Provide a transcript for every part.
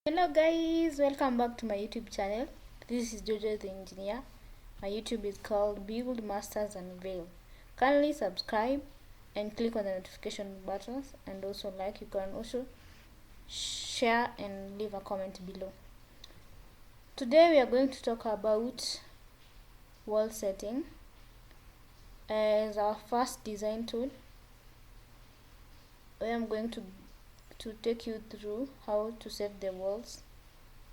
Hello guys, welcome back to my YouTube channel. This is Jojo the Engineer. My YouTube is called Build, Masters and Veil. Kindly subscribe and click on the notification buttons, and also like. You can also share and leave a comment below. Today we are going to talk about wall setting as our first design tool. I am going to take you through how to set the walls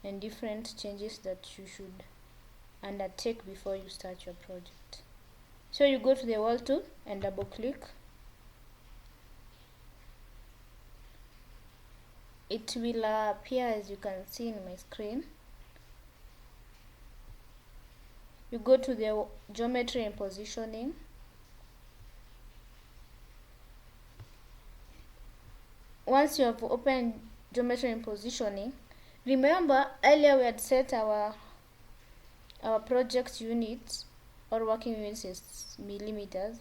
and different changes that you should undertake before you start your project. So you go to the wall tool and double click. It will appear as you can see in my screen. You go to the geometry and positioning. Once you have opened geometry and positioning, remember earlier we had set our project units or working units as millimeters.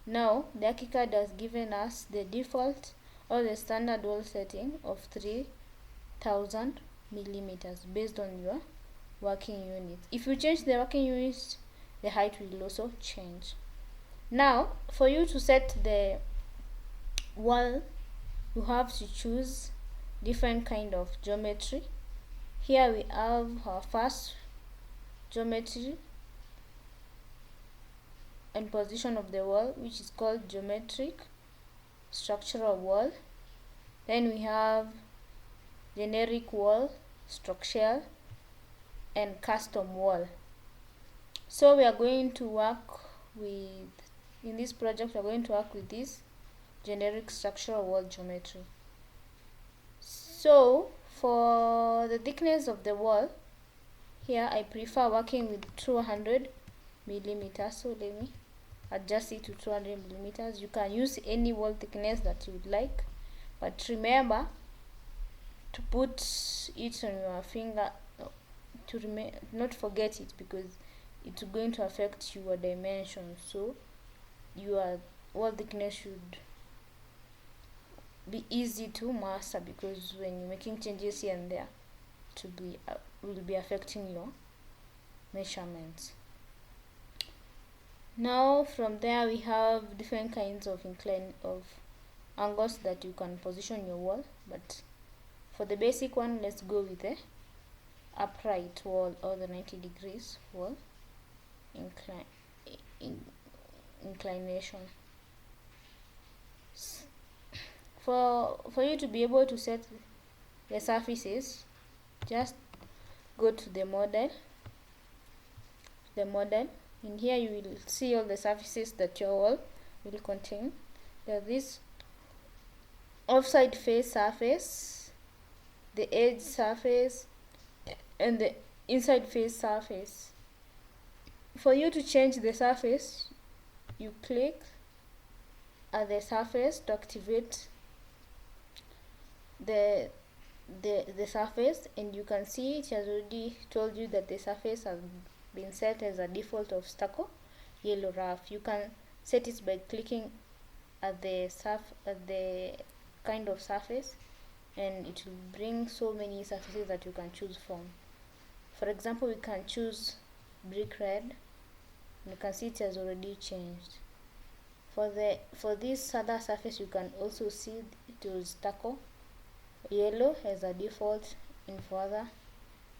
Now the archicad has given us the default or the standard wall setting of 3000 millimeters based on your working units. If you change the working units, the height will also change. Now for you to set the wall, you have to choose different kind of geometry. Here we have our first geometry and position of the wall, which is called geometric structural wall. Then we have generic wall, structural, and custom wall. So we are going to work with, in this project we are going to work with this generic structural wall geometry. So for the thickness of the wall, here I prefer working with 200 millimeters. So let me adjust it to 200 millimeters. You can use any wall thickness that you would like, but remember to put it on your finger, to not forget it, because it's going to affect your dimensions. So your wall thickness should be easy to master, because when you're making changes here and there, to be will be affecting your measurements. Now from there we have different kinds of angles that you can position your wall, but for the basic one, let's go with the upright wall or the 90 degrees wall inclination. For you to be able to set the surfaces, just go to the model. In here you will see all the surfaces that your wall will contain. There's this offside face surface, the edge surface, and the inside face surface. For you to change the surface, you click at the surface to activate the surface, and you can see it has already told you that the surface has been set as a default of stucco yellow rough. You can set it by clicking at the kind of surface, and it will bring so many surfaces that you can choose from. For example, we can choose brick red, and you can see it has already changed. For this other surface, you can also see it was stucco yellow as a default, and further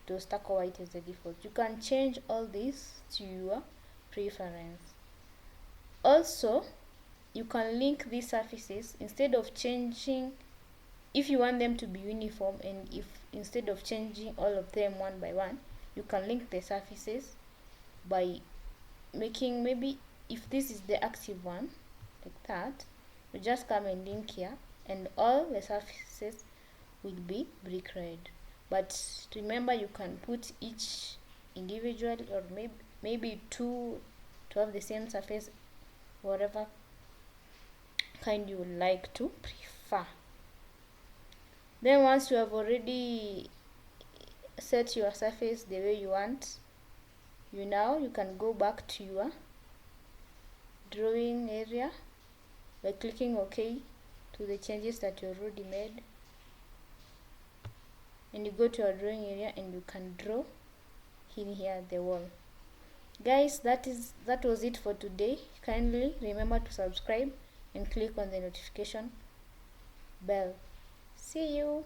to stucco white as a default. You can change all this to your preference. Also, you can link these surfaces instead of changing, if you want them to be uniform, and if instead of changing all of them one by one, you can link the surfaces by making, maybe if this is the active one, like that, you just come and link here, and all the surfaces will be brick red. But remember, you can put each individually, or maybe two to have the same surface, whatever kind you would like to prefer. Then once you have already set your surface the way you want, you can go back to your drawing area by clicking OK to the changes that you already made. and you go to our drawing area and you can draw in here the wall. Guys, that was it for today. Kindly remember to subscribe and click on the notification bell. See you.